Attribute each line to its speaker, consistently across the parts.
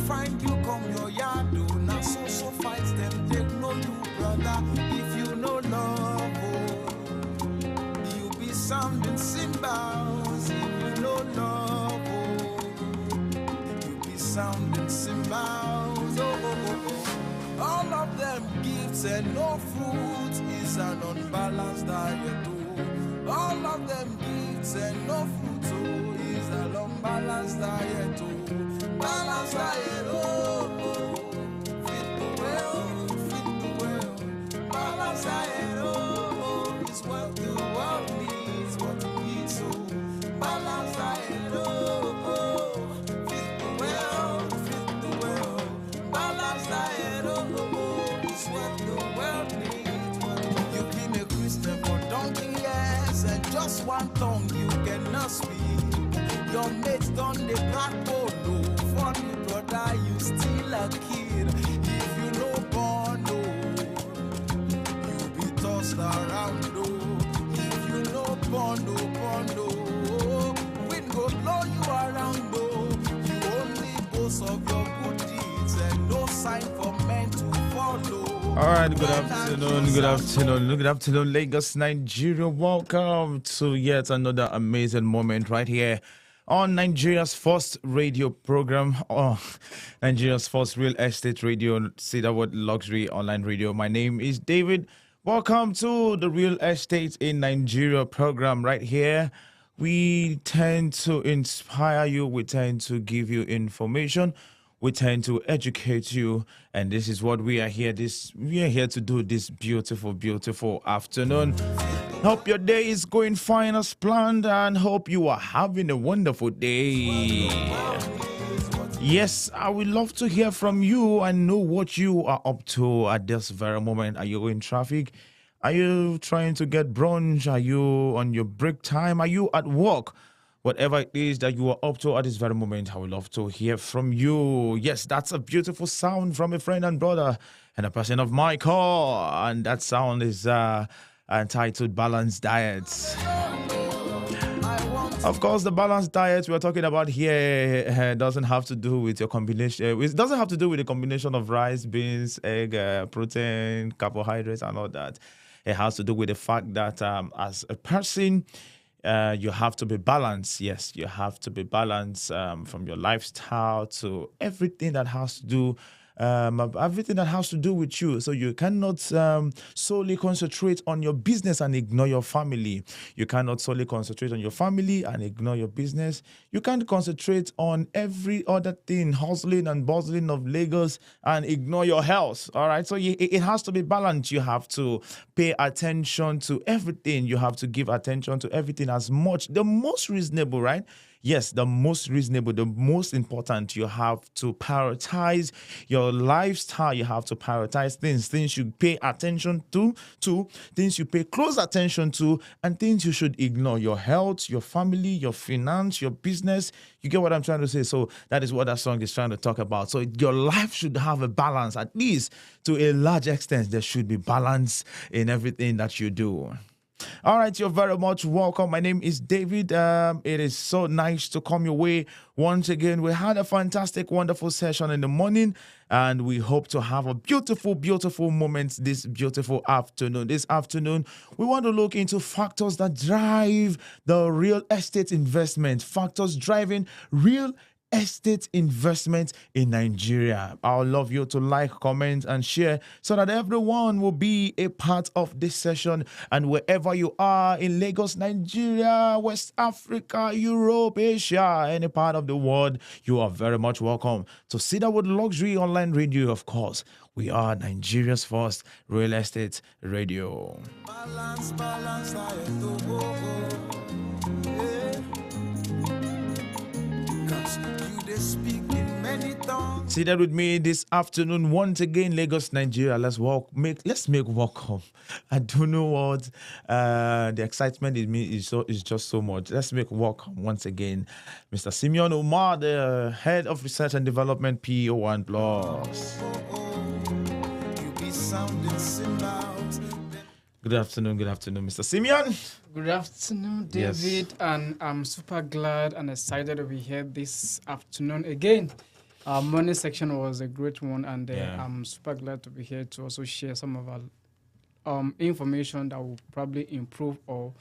Speaker 1: find you come your yard, oh. Now so fights them, they know you, brother. If you know love, oh, you be sounding cymbals. If you know love, oh, you be sounding cymbals. All of them gifts and no fruit is an unbalanced diet, oh. All of them gifts and no fruit, oh, is an unbalanced diet, oh. Balanced diet, oh. Fit the well. Balanced diet, oh. Is what the world needs, what it needs, so. Balanced diet, oh. Fit the well. Balanced diet, oh. Is what the world needs. You've been a Christian for donkey years, and just one tongue you cannot speak. Your mates done the backbone, no. Funny brother, you still a kid. If you know born, no, you be tossed around, no. If you know born, no, wind go blow you around, no. You only boast of your good deeds and no sign for men to follow.
Speaker 2: All right, good afternoon, Lagos, Nigeria. Welcome to yet another amazing moment right here on Nigeria's first radio program, Nigeria's first real estate radio, Cedarwood Luxury Online Radio. My name is David. Welcome to the Real Estate in Nigeria program right here. We tend to inspire you. We tend to give you information. We tend to educate you, and this is what we are here. We are here to do this beautiful, beautiful afternoon. Hope your day is going fine as planned, and hope you are having a wonderful day. Yes, I would love to hear from you and know what you are up to at this very moment. Are you in traffic? Are you trying to get brunch? Are you on your break time? Are you at work? Whatever it is that you are up to at this very moment, I would love to hear from you. Yes, that's a beautiful sound from a friend and brother and a person of my call. And that sound is entitled Balanced Diet. Of course, the balanced diet we're talking about here doesn't have to do with your combination. It doesn't have to do with the combination of rice, beans, egg, protein, carbohydrates, and all that. It has to do with the fact that as a person, you have to be balanced. Yes, you have to be balanced from your lifestyle to everything that has to do with you. So you cannot solely concentrate on your business and ignore your family. You cannot solely concentrate on your family and ignore your business. You can't concentrate on every other thing, hustling and bustling of Lagos, and ignore your health. All right. So it has to be balanced. You have to pay attention to everything. You have to give attention to everything as much. The most reasonable, right? Yes, the most reasonable, the most important. You have to prioritize your lifestyle. You have to prioritize things you pay attention to, things you pay close attention to, and things you should ignore. Your health, your family, your finance, your business. You get what I'm trying to say? So that is what that song is trying to talk about. So your life should have a balance, at least to a large extent. There should be balance in everything that you do. All right, you're very much welcome. My name is David. It is so nice to come your way once again. We had a fantastic, wonderful session in the morning, and we hope to have a beautiful, beautiful moment this beautiful afternoon. This afternoon, we want to look into factors that drive the real estate investment, factors driving real estate investment in Nigeria. I would love you to like, comment, and share so that everyone will be a part of this session. And wherever you are in Lagos, Nigeria, West Africa, Europe, Asia, any part of the world, you are very much welcome to Cedarwood Luxury Online Radio. Of course, we are Nigeria's first real estate radio. Balance, Seated with me this afternoon once again, Lagos, Nigeria. Let's make welcome. I don't know what the excitement in me is just so much. Let's make welcome once again, Mr. Simeon Omar, the head of research and development, PO1 Plus. Good afternoon, Mr. Simeon.
Speaker 3: Good afternoon, David, yes. And I'm super glad and excited to be here this afternoon again. Our morning section was a great one, and
Speaker 2: Yeah.
Speaker 3: I'm super glad to be here to also share some of our information that will probably improve or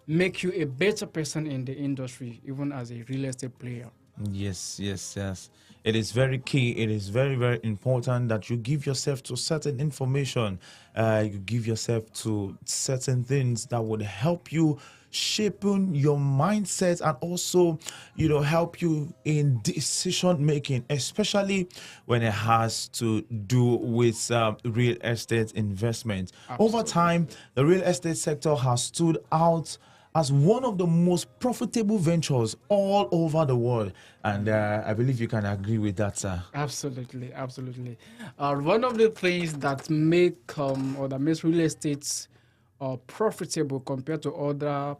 Speaker 3: make you a better person in the industry, even as a real estate player.
Speaker 2: Yes, yes, yes. It is very key. It is very, very important that you give yourself to certain information. You give yourself to certain things that would help you shaping your mindset and also, help you in decision making, especially when it has to do with real estate investment. Over
Speaker 3: Absolutely.
Speaker 2: time, the real estate sector has stood out as one of the most profitable ventures all over the world. And I believe you can agree with that, sir.
Speaker 3: Absolutely, absolutely. One of the things that make or that makes real estate profitable compared to other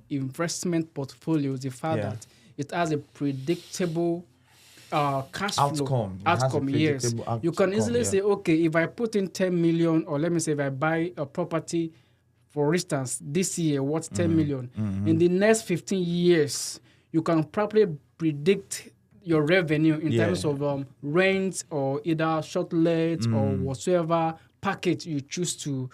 Speaker 3: investment portfolios, the fact
Speaker 2: Yeah.
Speaker 3: that it has a predictable cash
Speaker 2: Outcome.
Speaker 3: flow
Speaker 2: It has a
Speaker 3: outcome. Yes,
Speaker 2: predictable
Speaker 3: you can
Speaker 2: outcome,
Speaker 3: easily
Speaker 2: yeah.
Speaker 3: say, okay, if I put in 10 million, or let me say, if I buy a property, for instance, this year worth 10 million, in the next 15 years, you can probably predict your revenue in
Speaker 2: Yeah.
Speaker 3: terms of rent or either short let or whatsoever package you choose to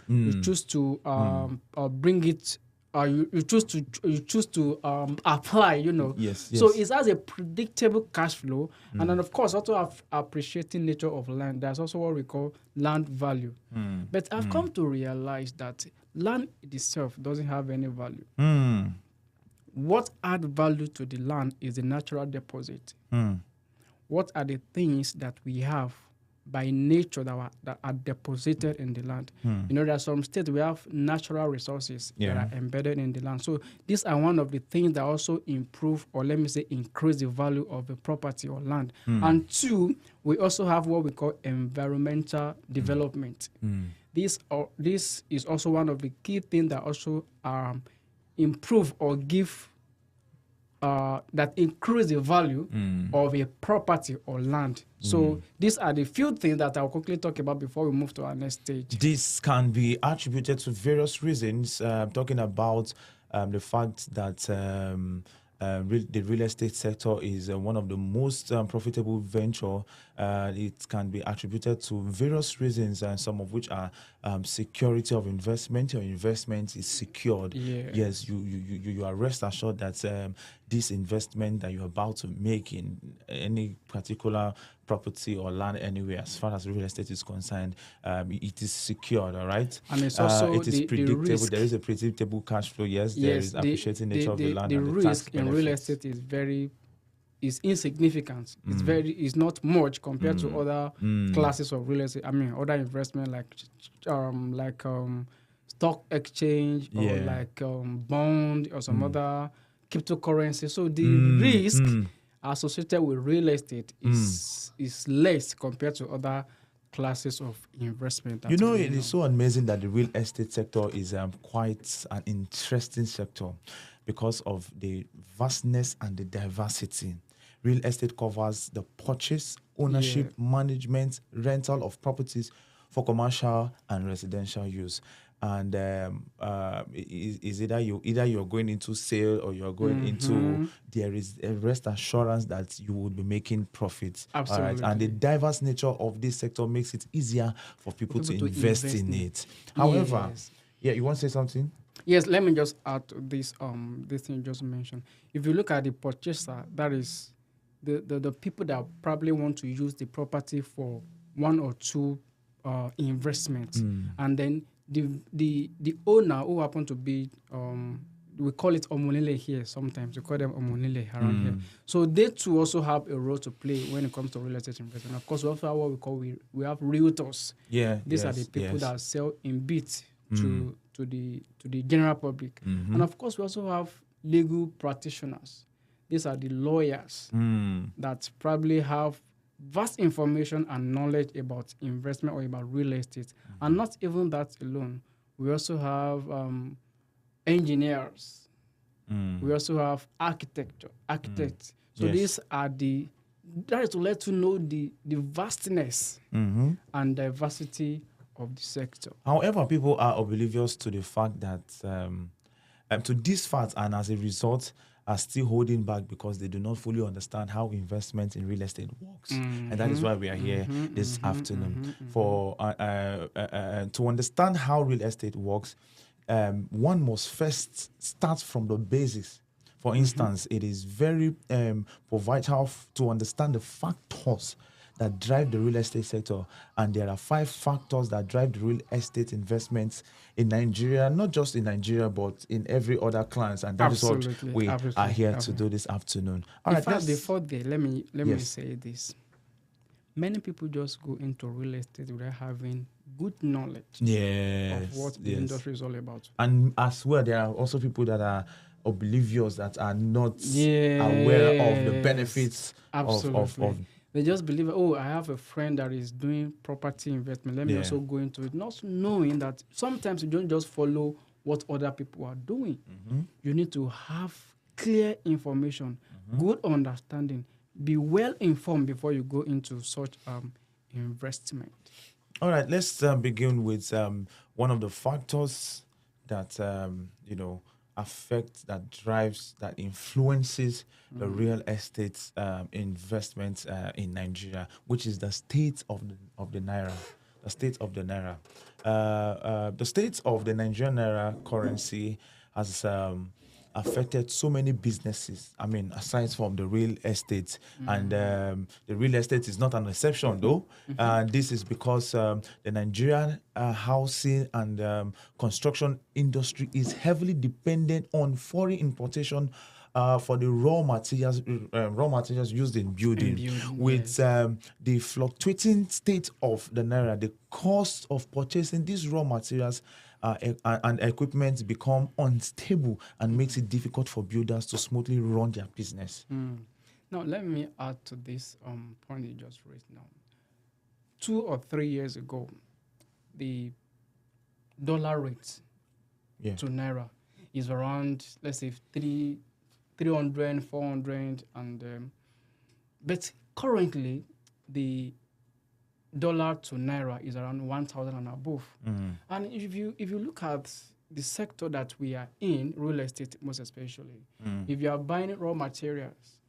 Speaker 3: bring it. You choose to apply.
Speaker 2: Yes,
Speaker 3: So
Speaker 2: yes.
Speaker 3: it has a predictable cash flow, and then of course also appreciating nature of land. There's also what we call land value. But I've come to realize that land itself doesn't have any value.
Speaker 2: Mm.
Speaker 3: What add value to the land is the natural deposit.
Speaker 2: Mm.
Speaker 3: What are the things that we have by nature that are deposited in the land? There are some states we have natural resources
Speaker 2: Yeah.
Speaker 3: that are embedded in the land. So these are one of the things that also improve, or let me say increase, the value of the property or land. And two, we also have what we call environmental development. This is also one of the key things that also improve or give that increase the value of a property or land. So these are the few things that I'll quickly talk about before we move to our next stage.
Speaker 2: This can be attributed to various reasons. Talking about the fact that the real estate sector is one of the most profitable venture. It can be attributed to various reasons, and some of which are security of investment. Your investment is secured.
Speaker 3: Yeah.
Speaker 2: Yes, you are rest assured that this investment that you're about to make in any particular property or land anywhere, as far as real estate is concerned, it is secured. All right,
Speaker 3: And it's also
Speaker 2: it is
Speaker 3: the
Speaker 2: predictable.
Speaker 3: risk.
Speaker 2: There is a predictable cash flow. Yes, there is appreciating nature of the land
Speaker 3: the
Speaker 2: and the
Speaker 3: risk
Speaker 2: tax
Speaker 3: in real
Speaker 2: benefits.
Speaker 3: estate is insignificant. It's not much compared to other classes of real estate. I mean, other investment like stock exchange, or
Speaker 2: Yeah.
Speaker 3: like bond, or some other cryptocurrency. So the risk associated with real estate is less compared to other classes of investment. that we
Speaker 2: It
Speaker 3: know.
Speaker 2: is so amazing that the real estate sector is quite an interesting sector because of the vastness and the diversity. Real estate covers the purchase, ownership, management, rental of properties for commercial and residential use. And is either you're going into sale or you're going into, there is a rest assurance that you will be making profits. All right, and the
Speaker 3: Absolutely.
Speaker 2: diverse nature of this sector makes it easier for people to
Speaker 3: people to
Speaker 2: invest in it. However,
Speaker 3: Yes.
Speaker 2: yeah, you want to say something?
Speaker 3: Yes, let me just add to this this thing you just mentioned. If you look at the purchaser, that is the people that probably want to use the property for one or two investments, and then the owner, who happen to be we call it omonile here sometimes. We call them omonile around here. So they too also have a role to play when it comes to real estate investment. Of course, we also have what we have realtors.
Speaker 2: Yeah,
Speaker 3: These are the people that sell in bits to the general public. And of course, we also have legal practitioners. These are the lawyers that probably have vast information and knowledge about investment or about real estate. And not even that alone. We also have engineers. We also have architects. So
Speaker 2: Yes.
Speaker 3: these are that is to let you know the vastness and diversity of the sector.
Speaker 2: However, people are oblivious to the fact that to this fact, and as a result, are still holding back because they do not fully understand how investment in real estate works. And that is why we are here this afternoon for to understand how real estate works. One must first start from the basics. For instance, it is very vital to understand the factors that drive the real estate sector. And there are 5 factors that drive the real estate investments in Nigeria, not just in Nigeria, but in every other clients. And that is what we are here to do this afternoon. All
Speaker 3: In
Speaker 2: right,
Speaker 3: fact, before that, let me say this. Many people just go into real estate without having good knowledge of what the industry is all about.
Speaker 2: And as well, there are also people that are oblivious, that are not aware of the benefits of
Speaker 3: they just believe, oh, I have a friend that is doing property investment. Let me also go into it. Not knowing that sometimes you don't just follow what other people are doing. You need to have clear information, good understanding, be well informed before you go into such investment.
Speaker 2: All right, let's begin with one of the factors that affects, that drives, that influences the real estate investment in Nigeria, which is the state of the naira. The state of the naira. The state of the Nigerian naira currency has affected so many businesses. I mean, aside from the real estate, and the real estate is not an exception, though. This is because the Nigerian housing and construction industry is heavily dependent on foreign importation for the raw materials used in building. With the fluctuating state of the naira, the cost of purchasing these raw materials and equipment become unstable and makes it difficult for builders to smoothly run their business.
Speaker 3: Now, let me add to this point you just raised now. 2 or 3 years ago, the dollar rate to naira is around, let's say, 300, 400, and but currently the dollar to naira is around 1,000 and above. And if you look at the sector that we are in, real estate most especially, if you are buying raw materials,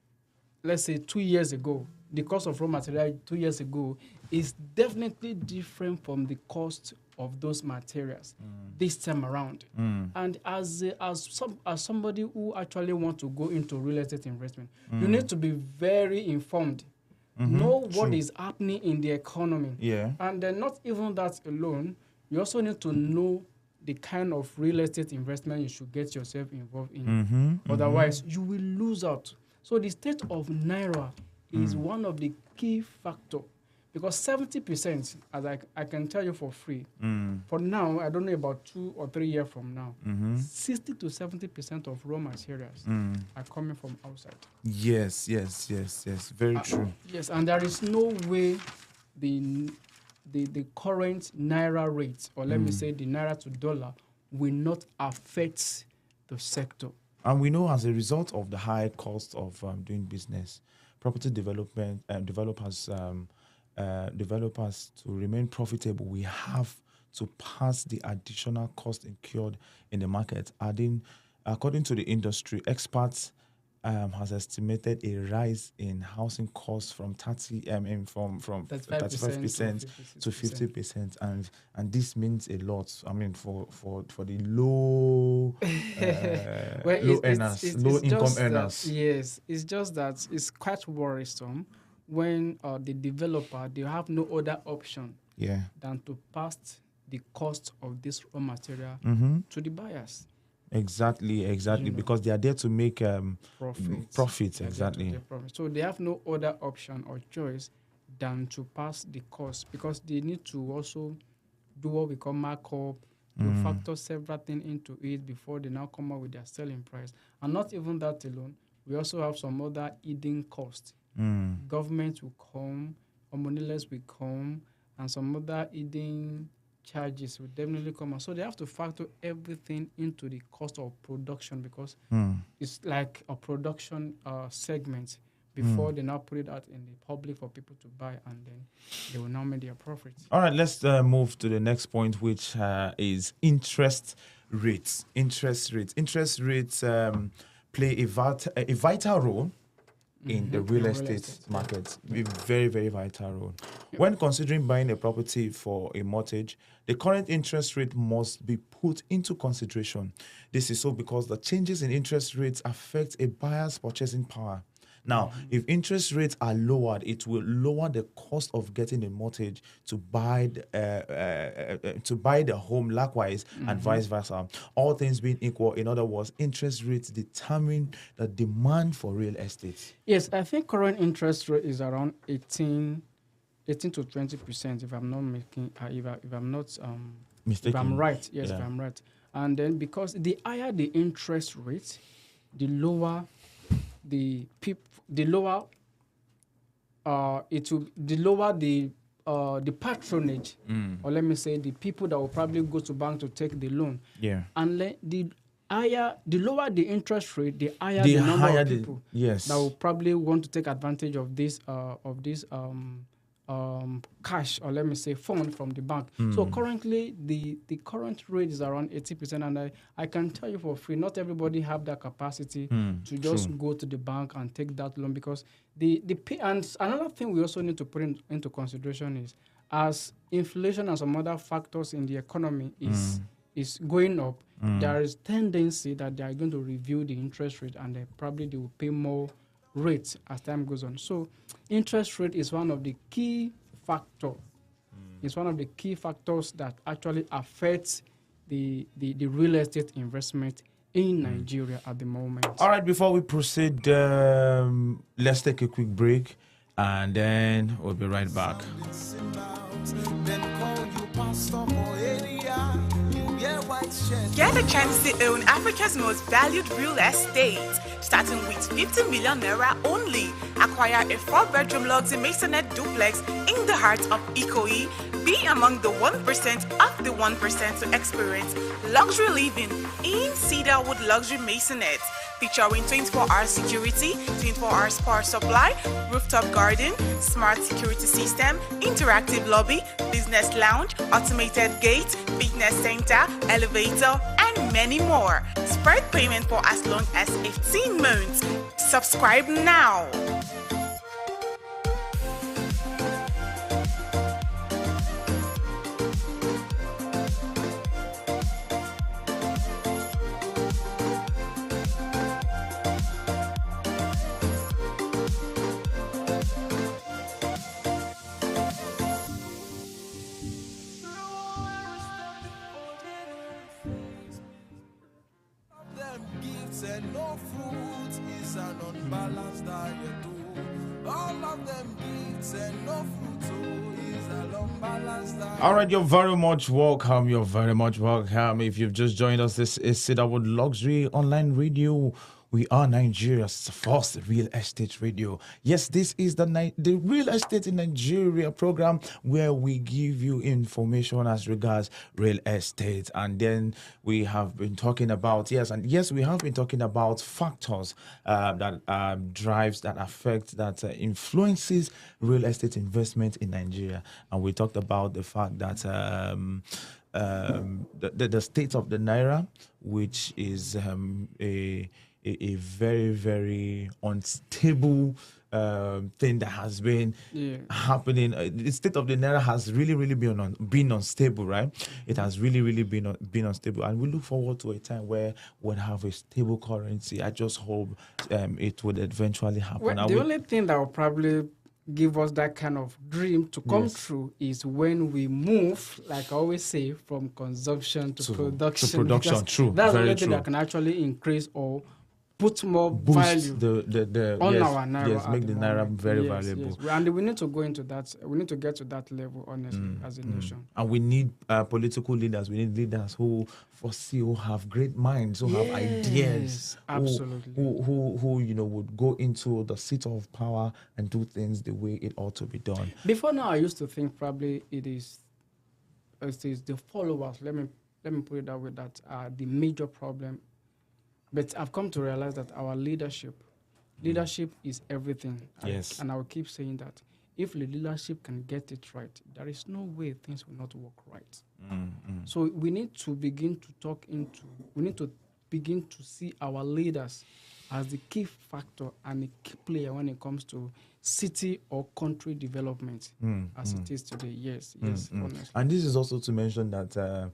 Speaker 3: let's say 2 years ago, the cost of raw material 2 years ago is definitely different from the cost of those materials this time around. And as somebody who actually wants to go into real estate investment, you need to be very informed. Know what is happening in the economy. And then not even that alone, you also need to know the kind of real estate investment you should get yourself involved in. Otherwise, you will lose out. So the state of naira is one of the key factors, because 70%, as I can tell you for free, for now, I don't know about 2 or 3 years from now, 60 to 70% of raw materials are coming from outside.
Speaker 2: Yes. Very true.
Speaker 3: Yes, and there is no way the current naira rate, or let me say the naira to dollar, will not affect the sector.
Speaker 2: And we know, as a result of the high cost of doing business, property development developers to remain profitable, we have to pass the additional cost incurred in the market. According to the industry experts, has estimated a rise in housing costs from 35% to 50%, and this means a lot. I mean, for the low income earners.
Speaker 3: Yes, it's just that it's quite worrisome when the developer, they have no other option than to pass the cost of this raw material to the buyers.
Speaker 2: Exactly, because they are there to make profits. Exactly.
Speaker 3: So they have no other option or choice than to pass the cost, because they need to also do what we call markup, to factor several things into it before they now come up with their selling price. And not even that alone, we also have some other hidden costs. Government will come, or moneyless will come, and some other hidden charges will definitely come out. So they have to factor everything into the cost of production, because it's like a production segment before they now put it out in the public for people to buy, and then they will now make their profits.
Speaker 2: All right, let's move to the next point, which is interest rates. Interest rates play a vital role in the real estate market. A very, very vital role. When considering buying a property for a mortgage, the current interest rate must be put into consideration. This is so because the changes in interest rates affect a buyer's purchasing power. Now, if interest rates are lowered, it will lower the cost of getting a mortgage to buy the home, likewise, and vice versa. All things being equal, in other words, interest rates determine the demand for real estate.
Speaker 3: Yes, I think current interest rate is around 18 to 20%. If I'm not making, if I'm not
Speaker 2: Mistaken.
Speaker 3: if I'm right, yes,
Speaker 2: Yeah.
Speaker 3: if I'm right. And then because the higher the interest rate, the lower the patronage, or let me say the people that will probably go to bank to take the loan.
Speaker 2: Yeah.
Speaker 3: And the lower the interest rate, the higher the number of people that will probably want to take advantage of this cash, or let me say fund from the bank. So currently the current rate is around 80%, and I can tell you for free, not everybody have that capacity to just go to the bank and take that loan, because and another thing we also need to put into consideration is, as inflation and some other factors in the economy is going up, there is tendency that they are going to review the interest rate, and they will pay more rates as time goes on. So interest rate is one of the key factor. It's one of the key factors that actually affects the real estate investment in Nigeria at the moment.
Speaker 2: All right, before we proceed, let's take a quick break, and then we'll be right back.
Speaker 4: Get a chance to own Africa's most valued real estate. Starting with 50 million naira only. Acquire a 4-bedroom luxury masonette duplex in the heart of Ikoyi. Be among the 1% of the 1% to experience luxury living in Cedarwood Luxury Masonette. Featuring 24-hour security, 24-hour power supply, rooftop garden, smart security system, interactive lobby, business lounge, automated gate, fitness center, elevator, and many more. Spread payment for as long as 18 months. Subscribe now.
Speaker 1: And no fruit is an unbalanced diet. All of them gifts and no fruit is an unbalanced diet.
Speaker 2: All right, you're very much welcome. You're very much welcome. If you've just joined us, this is Cedarwood Luxury Online Radio. We are Nigeria's first real estate radio. Yes, this is the Real Estate in Nigeria program, where we give you information as regards real estate. And then we have been talking about, we have been talking about factors that drives, that affect, that influences real estate investment in Nigeria. And we talked about the fact that the state of the Naira, which is a very, very unstable thing that has been happening. The state of the Naira has really been unstable, right? It has really been unstable. And we look forward to a time where we'll have a stable currency. I just hope it would eventually happen.
Speaker 3: Well, the only thing that will probably give us that kind of dream to come true is when we move, like I always say, from consumption to production.
Speaker 2: To production, true.
Speaker 3: That's the
Speaker 2: very
Speaker 3: only thing
Speaker 2: true.
Speaker 3: that can actually increase or put more
Speaker 2: Boost
Speaker 3: value
Speaker 2: on
Speaker 3: our Naira.
Speaker 2: Yes, make the Naira very valuable.
Speaker 3: Yes. And we need to go into that. We need to get to that level, honestly, as a nation.
Speaker 2: And we need political leaders. We need leaders who foresee, who have great minds, who have ideas.
Speaker 3: Absolutely.
Speaker 2: Who would go into the seat of power and do things the way it ought to be done.
Speaker 3: Before now, I used to think probably it is the followers. Let me put it that way. That are the major problem. But I've come to realize that our leadership is everything.
Speaker 2: Yes.
Speaker 3: And I will keep saying that. If the leadership can get it right, there is no way things will not work right. So we need to begin to see our leaders as the key factor and a key player when it comes to city or country development as it is today. Yes, honestly.
Speaker 2: And this is also to mention that a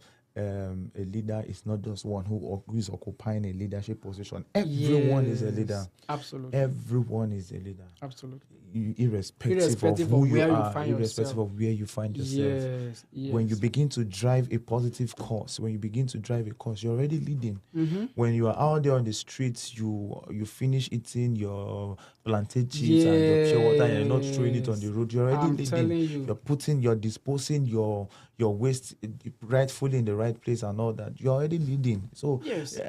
Speaker 2: leader is not just one who is occupying a leadership position. Everyone is a leader.
Speaker 3: Absolutely.
Speaker 2: Everyone is a leader.
Speaker 3: Absolutely.
Speaker 2: Irrespective of who you are, irrespective
Speaker 3: yourself.
Speaker 2: of where you find yourself.
Speaker 3: Yes.
Speaker 2: When you begin to drive a positive course, you're already leading. When you are out there on the streets, you finish eating your plantain chips and your pure water, and you're not throwing it on the road. You're already leading.
Speaker 3: Telling you.
Speaker 2: You're disposing your waste rightfully in the right place and all that. You're already leading. So
Speaker 3: yes.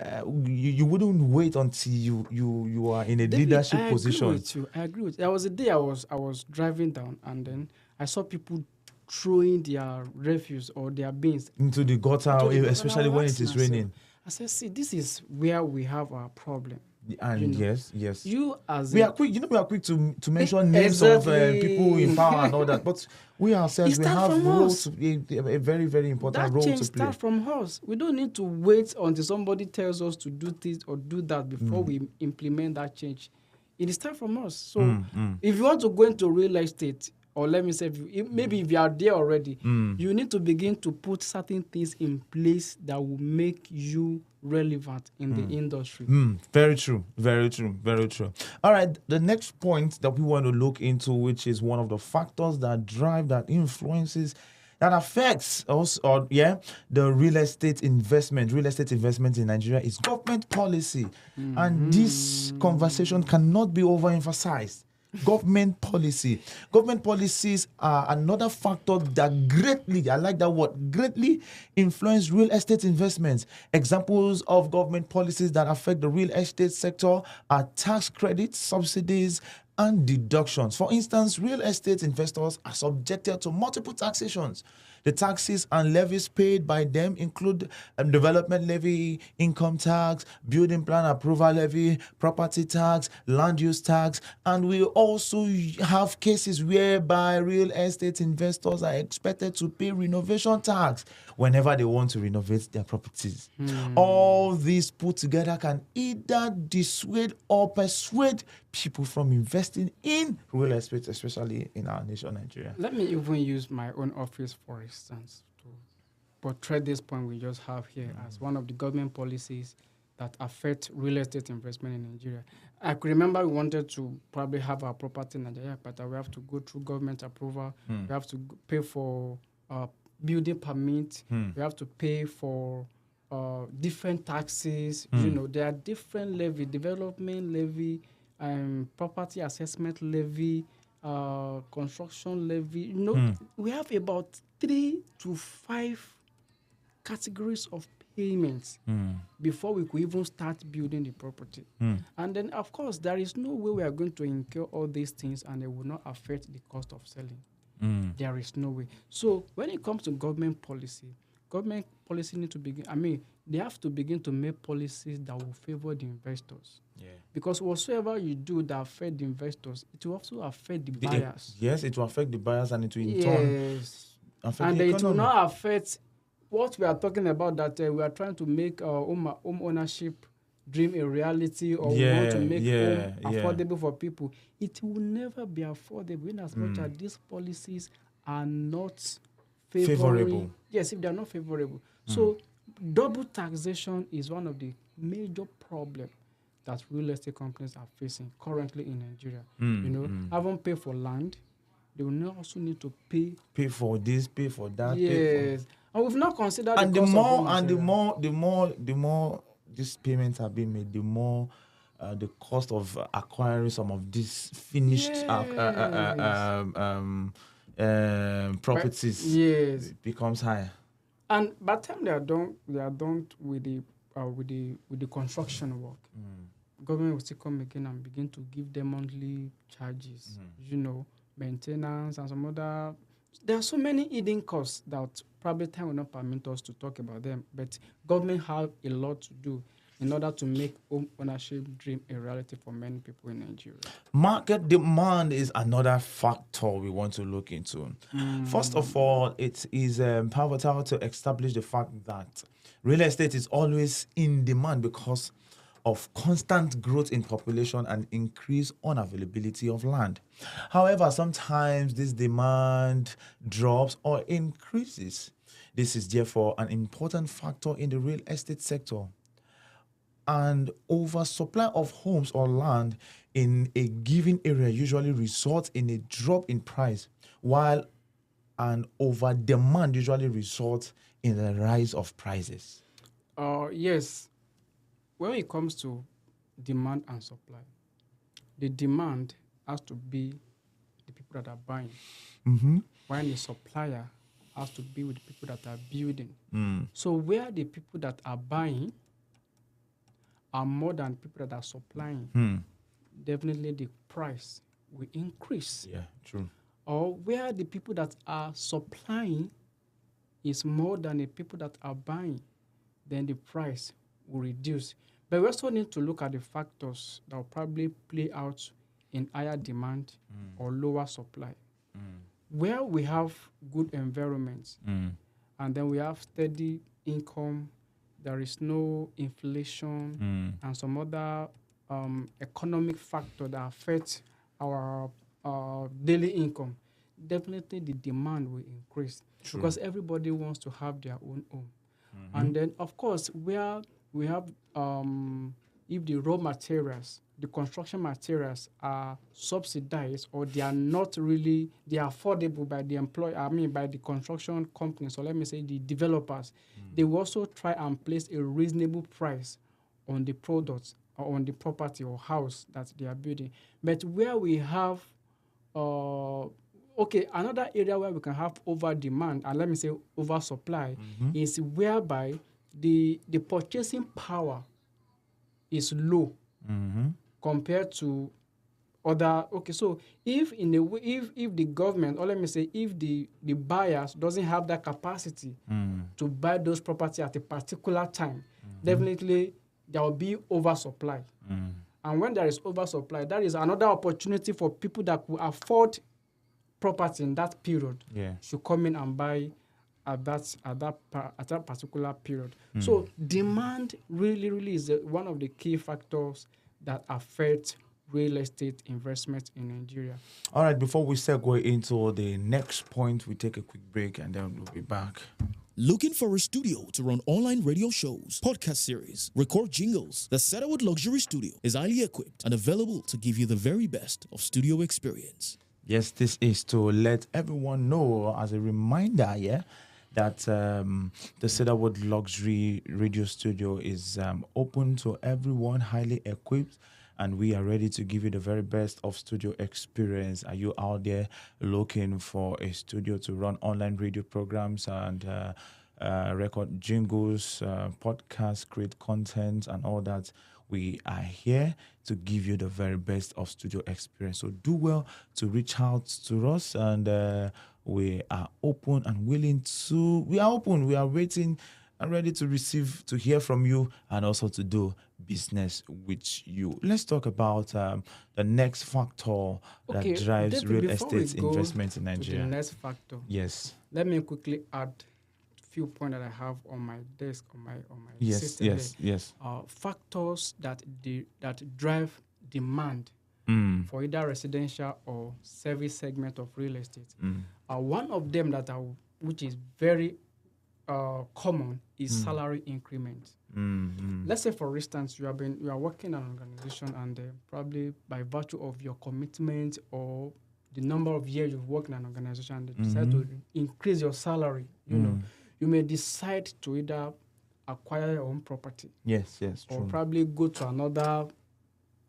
Speaker 2: You wouldn't wait until you are in a leadership position.
Speaker 3: I agree with you. There was a day I was driving down, and then I saw people throwing their refuse or their bins
Speaker 2: into the gutter, especially when it is raining.
Speaker 3: I said, see, this is where we have our problem.
Speaker 2: And yes,
Speaker 3: we are
Speaker 2: quick to mention names of people in power and all that, but we ourselves, we have roles, a very, very important role to play. That change
Speaker 3: starts from us. We don't need to wait until somebody tells us to do this or do that before we implement that change. It starts from us. So if you want to go into real estate, or let me say, maybe if you are there already, you need to begin to put certain things in place that will make you relevant in the industry.
Speaker 2: Very true. All right, the next point that we want to look into, which is one of the factors that drive, that influences, that affects us, the real estate investment in Nigeria, is government policy. And this conversation cannot be overemphasized. Government policies are another factor that greatly, I like that word, greatly influence real estate investments. Examples of government policies that affect the real estate sector are tax credits, subsidies, and deductions. For instance, real estate investors are subjected to multiple taxations. The taxes and levies paid by them include development levy, income tax, building plan approval levy, property tax, land use tax, and we also have cases whereby real estate investors are expected to pay renovation tax whenever they want to renovate their properties. All these put together can either dissuade or persuade people from investing in real estate, especially in our nation, Nigeria.
Speaker 3: Let me even use my own office, for instance, to portray this point we just have here as one of the government policies that affect real estate investment in Nigeria. I could remember we wanted to probably have our property in Nigeria, but we have to go through government approval. We have to pay for building permit. We have to pay for different taxes. There are different levy, development levy, property assessment levy, construction levy. We have about 3 to 5 categories of payments before we could even start building the property. And then, of course, there is no way we are going to incur all these things and it will not affect the cost of selling. There is no way. So when it comes to government policy need to begin, they have to begin to make policies that will favor the investors. Because whatsoever you do that affect the investors, it will also affect the buyers.
Speaker 2: Yes, it will affect the buyers and it will in turn affect
Speaker 3: and
Speaker 2: the economy.
Speaker 3: It will not affect what we are talking about, that we are trying to make home ownership dream a reality, or we want to make home affordable for people. It will never be affordable in as much as these policies are not favorable. Yes, if they are not favorable. So double taxation is one of the major problems that real estate companies are facing currently in Nigeria. Having paid for land, they will now also need to pay for this, pay for that.
Speaker 2: Yes,
Speaker 3: and we've not considered
Speaker 2: the more these payments are being made, the more the cost of acquiring some of these finished properties becomes higher.
Speaker 3: And by the time they are done with the construction work, government will still come again and begin to give them monthly charges, maintenance and some other. There are so many hidden costs that probably time will not permit us to talk about them, but government have a lot to do in order to make home ownership dream a reality for many people in Nigeria.
Speaker 2: Market demand is another factor we want to look into. First of all, it is pivotal to establish the fact that real estate is always in demand because of constant growth in population and increased unavailability of land. However, sometimes this demand drops or increases. This is therefore an important factor in the real estate sector. And oversupply of homes or land in a given area usually results in a drop in price, while an over demand usually results in a rise of prices.
Speaker 3: Yes, when it comes to demand and supply, the demand has to be the people that are buying, while the supplier has to be with the people that are building. So where the people that are buying are more than people that are supplying, definitely the price will increase.
Speaker 2: Yeah, true.
Speaker 3: Or where the people that are supplying is more than the people that are buying, then the price will reduce. But we also need to look at the factors that will probably play out in higher demand or lower supply. Where we have good environments and then we have steady income, there is no inflation and some other economic factor that affects our daily income, definitely the demand will increase.
Speaker 2: True.
Speaker 3: Because everybody wants to have their own home. And then, of course, where we have, if the raw materials, the construction materials are subsidized or they are not really, they are affordable by the by the construction companies, or let me say the developers, they will also try and place a reasonable price on the products or on the property or house that they are building. But where we have, another area where we can have over demand and let me say oversupply is whereby the purchasing power is low compared to other. Okay, so if the government, or let me say if the buyers doesn't have that capacity to buy those property at a particular time, definitely there will be oversupply. And when there is oversupply, that is another opportunity for people that could afford property in that period should come in and buy at that particular period. So demand really is one of the key factors that affect real estate investment in Nigeria.
Speaker 2: All right, before we segue into the next point, we take a quick break and then we'll be back.
Speaker 5: Looking for a studio to run online radio shows, podcast series, record jingles? The Cedarwood Luxury Studio is highly equipped and available to give you the very best of studio experience.
Speaker 2: Yes, this is to let everyone know as a reminder, that the Cedarwood Luxury Radio Studio is open to everyone, highly equipped, and we are ready to give you the very best of studio experience. Are you out there looking for a studio to run online radio programs and record jingles, podcasts, create content, and all that? We are here to give you the very best of studio experience. So do well to reach out to us, and we are open and willing to. We are open. We are waiting and ready to receive, to hear from you, and also to do business with you. Let's talk about the next factor that drives real estate investment in Nigeria.
Speaker 3: The next factor.
Speaker 2: Yes.
Speaker 3: Let me quickly add few points that I have on my desk, on my system.
Speaker 2: Yes.
Speaker 3: Factors that drive demand for either residential or service segment of real estate. One of them which is very common is salary increment. Let's say, for instance, you are working in an organization, and probably by virtue of your commitment or the number of years you've worked in an organization, and they decide to increase your salary. You may decide to either acquire your own property.
Speaker 2: Yes,
Speaker 3: or
Speaker 2: true.
Speaker 3: probably go to another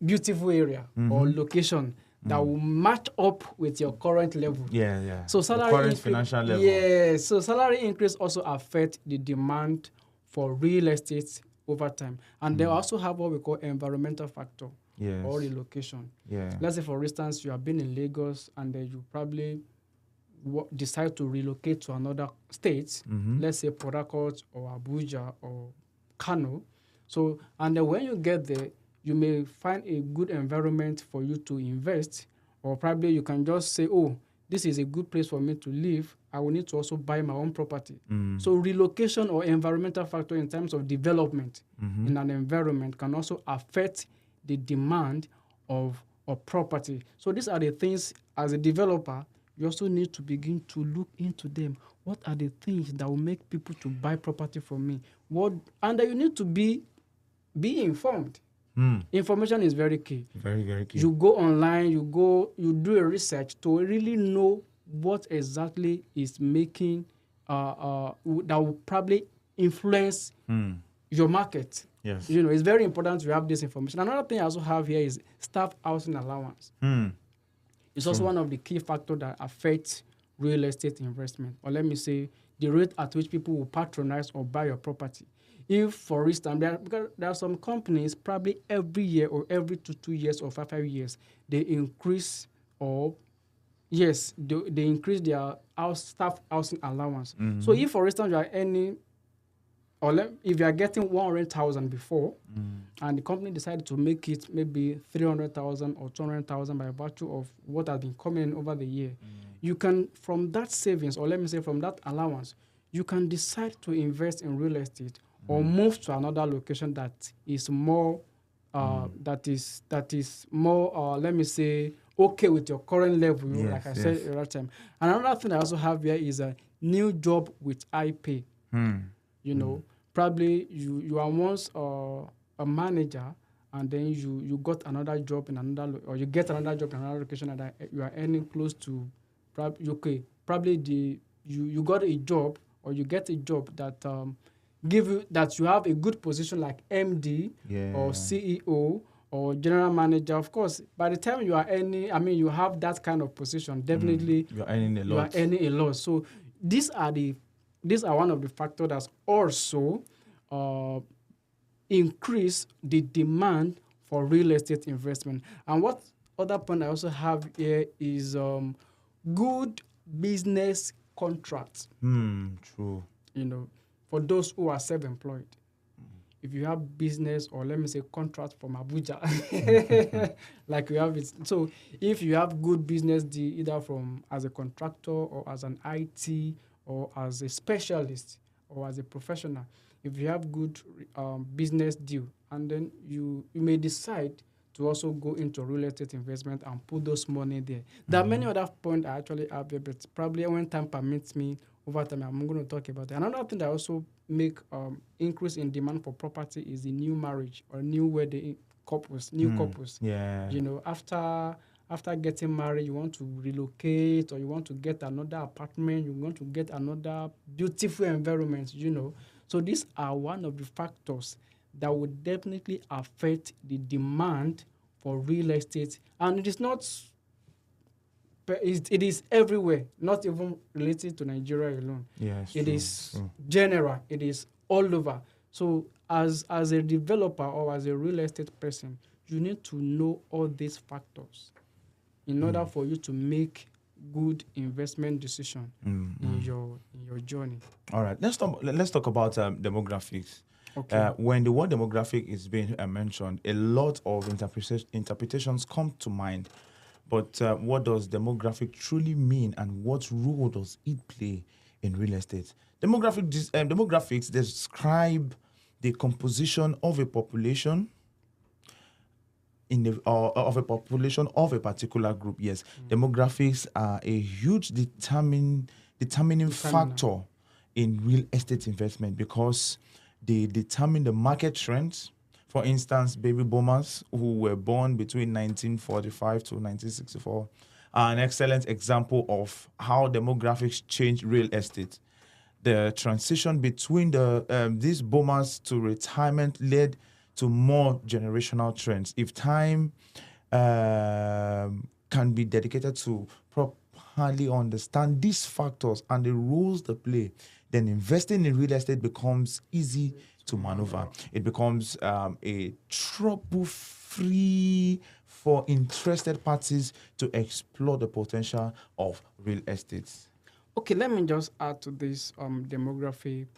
Speaker 3: beautiful area or location that will match up with your current level.
Speaker 2: Yeah.
Speaker 3: So salary
Speaker 2: current financial level.
Speaker 3: Yeah. So salary increase also affect the demand for real estate over time. And they also have what we call environmental factor or relocation.
Speaker 2: Yeah.
Speaker 3: Let's say, for instance, you have been in Lagos and then you probably decide to relocate to another state, let's say Port Harcourt or Abuja or Kano. So, and then when you get there, you may find a good environment for you to invest, or probably you can just say, oh, this is a good place for me to live, I will need to also buy my own property. So relocation or environmental factor in terms of development in an environment can also affect the demand of property. So these are the things, as a developer, you also need to begin to look into them. What are the things that will make people to buy property from me? And you need to be informed. Information is very key.
Speaker 2: Very, very key.
Speaker 3: You go online, you do a research to really know what exactly is making that will probably influence your market.
Speaker 2: Yes.
Speaker 3: It's very important to have this information. Another thing I also have here is staff housing allowance. It's also one of the key factors that affects real estate investment, or let me say the rate at which people will patronize or buy your property. If, for instance, because there are some companies probably every year or every 2 years or 5 years, they increase they increase their staff housing allowance. So if, for instance, you are earning, if you are getting 100,000 before, and the company decided to make it maybe 300,000 or 200,000 by virtue of what has been coming in over the year, you can, from that savings, or let me say from that allowance, you can decide to invest in real estate or move to another location that is more, that is more, let me say, okay with your current level, like I said at that time. Another thing I also have here is a new job with high pay. Probably you are once a manager, and then you got another job in another, or you get another job in another location, and you are earning close to, probably you got a job, or you get a job that give you that you have a good position like MD or CEO or general manager. Of course, by the time you are earning, you have that kind of position, definitely
Speaker 2: you are earning a lot.
Speaker 3: You are earning a lot. So these are one of the factors that also increase the demand for real estate investment. And what other point I also have here is good business contracts.
Speaker 2: True.
Speaker 3: For those who are self-employed. If you have business, or let me say contract from Abuja, like we have it. So if you have good business deal, either from as a contractor or as an IT or as a specialist or as a professional, if you have good business deal, and then you may decide to also go into real estate investment and put those money there. There are many other points I actually have here, but probably when time permits me, over time, I'm going to talk about it. Another thing that also make increase in demand for property is the new marriage or new wedding couples, couples.
Speaker 2: Yeah.
Speaker 3: After getting married, you want to relocate, or you want to get another apartment, you want to get another beautiful environment, So these are one of the factors that would definitely affect the demand for real estate. And it is not, it is everywhere, not even related to Nigeria alone.
Speaker 2: Yes,
Speaker 3: it is general, it is all over. So as a developer or as a real estate person, you need to know all these factors in order for you to make good investment decision in your journey.
Speaker 2: All right, let's talk about demographics.
Speaker 3: Okay.
Speaker 2: When the word demographic is being mentioned, a lot of interpretations come to mind. But what does demographic truly mean, and what role does it play in real estate? Demographics describe the composition of a population of a population of a particular group. Yes, demographics are a huge determining factor in real estate investment, because they determine the market trends. For instance, baby boomers who were born between 1945 to 1964 are an excellent example of how demographics change real estate. The transition between these boomers to retirement led to more generational trends. If time can be dedicated to properly understand these factors and the roles they play, then investing in real estate becomes easy to maneuver. It becomes a trouble-free for interested parties to explore the potential of real estate.
Speaker 3: Okay, let me just add to this demography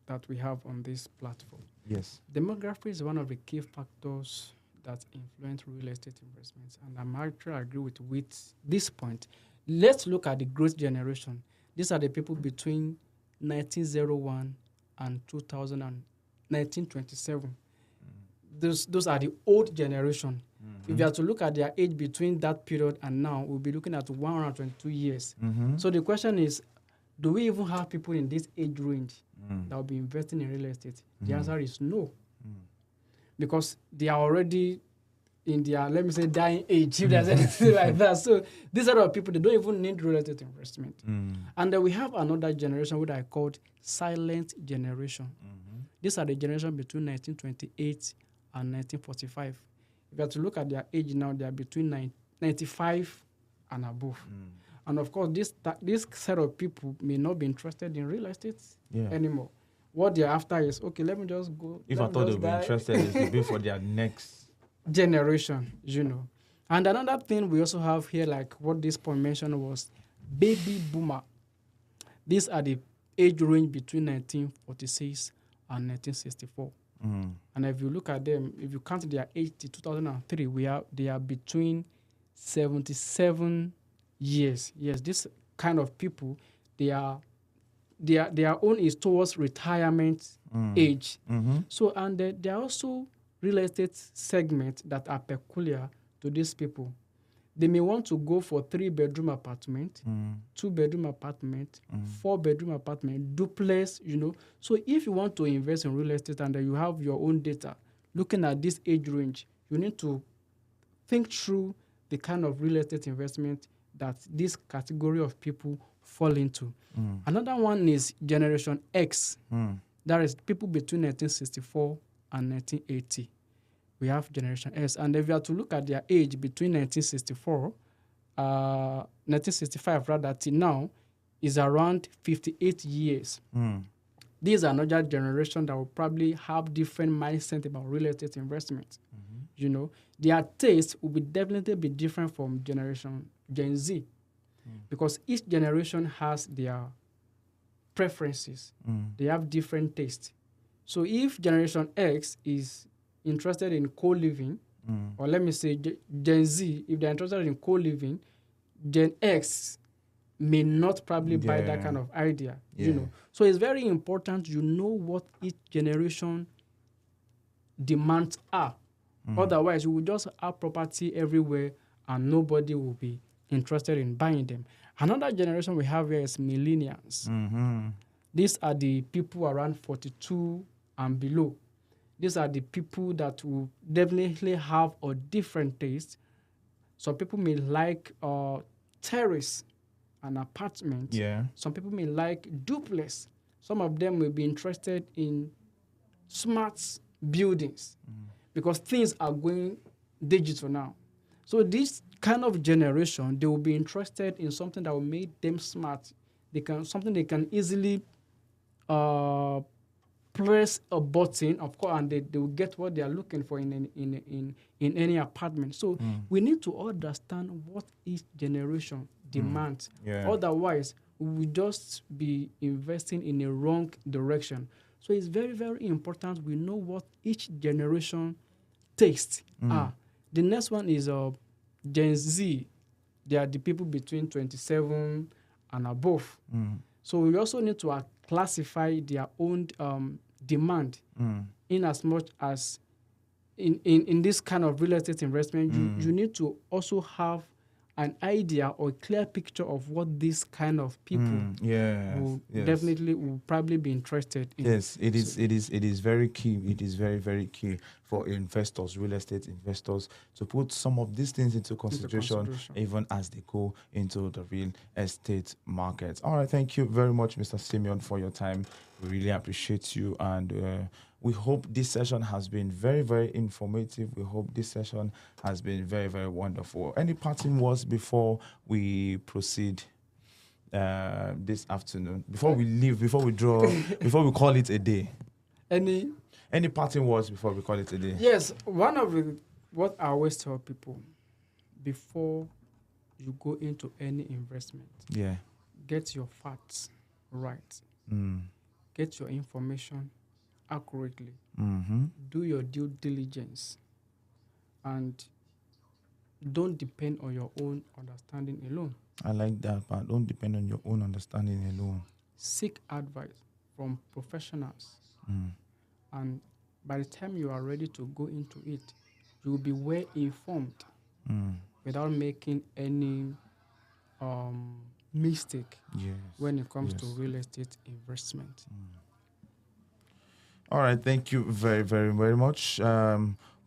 Speaker 3: that we have on this platform.
Speaker 2: Yes.
Speaker 3: Demography is one of the key factors that influence real estate investments, and I'm actually agree with this point. Let's look at the growth generation. These are the people between 1901 and 2000 and 1927. Those are the old generation. If you are to look at their age between that period and now, we'll be looking at 122 years. So the question is, do we even have people in this age range that will be investing in real estate? The answer is no. Because they are already in their, let me say, dying age, if there's anything like that. So these are the people, they don't even need real estate investment. And then we have another generation, which I called silent generation. These are the generation between 1928 and 1945. If you have to look at their age now, they are between 95 and above. And of course, this set of people may not be interested in real estate anymore. What they're after is, okay, let me just go.
Speaker 2: If I thought they were interested, it would be for their next
Speaker 3: generation, you know. And another thing we also have here, like what this point mentioned, was baby boomer. These are the age range between 1946 and 1964. And if you look at them, if you count their age to 2003, they are between 77 years. Yes, this kind of people, their own is towards retirement age. So, and there are also real estate segments that are peculiar to these people. They may want to go for 3-bedroom apartment, 2-bedroom apartment, 4-bedroom apartment, duplex, you know. So if you want to invest in real estate and you have your own data, looking at this age range, you need to think through the kind of real estate investment that this category of people fall into. Another one is Generation X. That is people between 1964 and 1980. We have Generation S. And if you are to look at their age between 1965 rather, till now, is around 58 years. These are another generation that will probably have different mindset about real estate investment. You know, their taste will definitely be different from Generation Gen Z, because each generation has their preferences. They have different tastes. So if Generation X is interested in co-living, or let me say Gen Z, if they're interested in co-living, Gen X may not probably buy that kind of idea, you know. So it's very important you know what each generation demands are. Otherwise, you will just have property everywhere and nobody will be interested in buying them. Another generation we have here is millennials. These are the people around 42 and below. These are the people that will definitely have a different taste. Some people may like terrace, an apartment. Some people may like duplex. Some of them will be interested in smart buildings because things are going digital now. So this kind of generation, they will be interested in something that will make them smart. Something they can easily press a button, of course, and they will get what they are looking for in any apartment. So we need to understand what each generation demands. Otherwise, we will just be investing in a wrong direction. So it's very, very important we know what each generation tastes are. The next one is Gen Z. They are the people between 27 and above. So we also need to classify their own demand in as much as in this kind of real estate investment, you need to also have an idea or a clear picture of what this kind of people definitely will probably be interested in.
Speaker 2: Yes, it is very key. It is very, very key for investors, real estate investors, to put some of these things into consideration even as they go into the real estate market. All right, thank you very much, Mr. Simeon, for your time. We really appreciate you, and we hope this session has been very, very informative. We hope this session has been very, very wonderful. Any parting words before we proceed this afternoon? Before we leave, before we before we call it a day? Any parting words before we call it a day?
Speaker 3: Yes, one of what I always tell people, before you go into any investment, get your facts right. Get your information accurately. Do your due diligence. And don't depend on your own understanding alone.
Speaker 2: I like that part. Don't depend on your own understanding alone.
Speaker 3: Seek advice from professionals. And by the time you are ready to go into it, you will be well informed without making any mistake
Speaker 2: Yes.
Speaker 3: when it comes to
Speaker 2: Yes.
Speaker 3: real estate investment.
Speaker 2: All right. Thank you very, very, very much.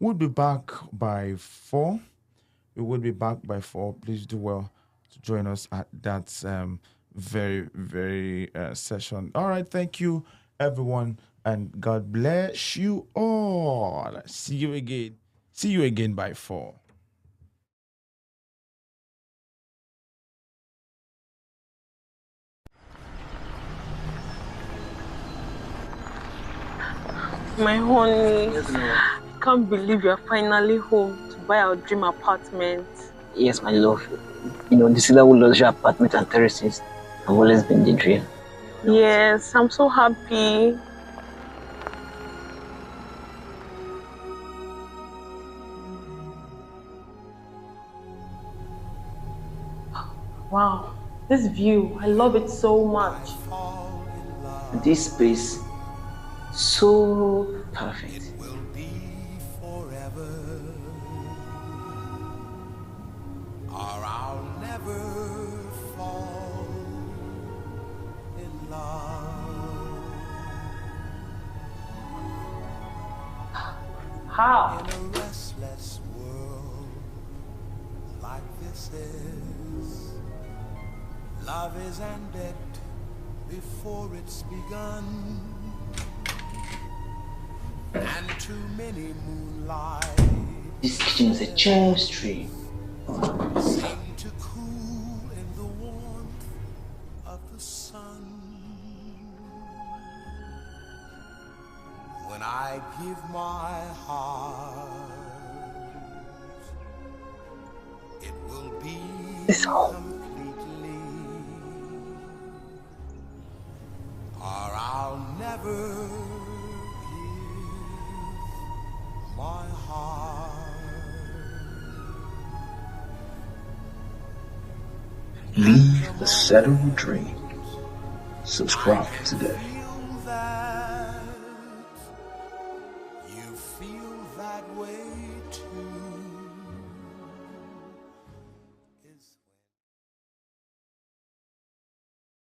Speaker 2: We'll be back by 4. We will be back by 4. Please do well to join us at that very, very session. All right. Thank you, everyone. And God bless you all. See you again. See you again by 4.
Speaker 6: My honey, can't believe you're finally home to buy our dream apartment.
Speaker 7: Yes, my love. You know, the Cedarwood luxury apartment and terraces have always been the dream.
Speaker 6: Yes, I'm so happy. Wow, this view, I love it so much.
Speaker 7: This space, so perfect.
Speaker 1: Will be forever, or I'll never fall in love.
Speaker 6: How?
Speaker 1: In a restless world like this is, love is ended before it's begun, and too many moonlight
Speaker 7: This kitchen is a cherry tree.
Speaker 1: seem to cool in the warmth of the sun. When I give my heart, it will be
Speaker 7: This home.
Speaker 1: completely, or I'll never give my heart.
Speaker 8: Leave the Cedarwood dream. Subscribe today.
Speaker 1: Feel that you feel that way too.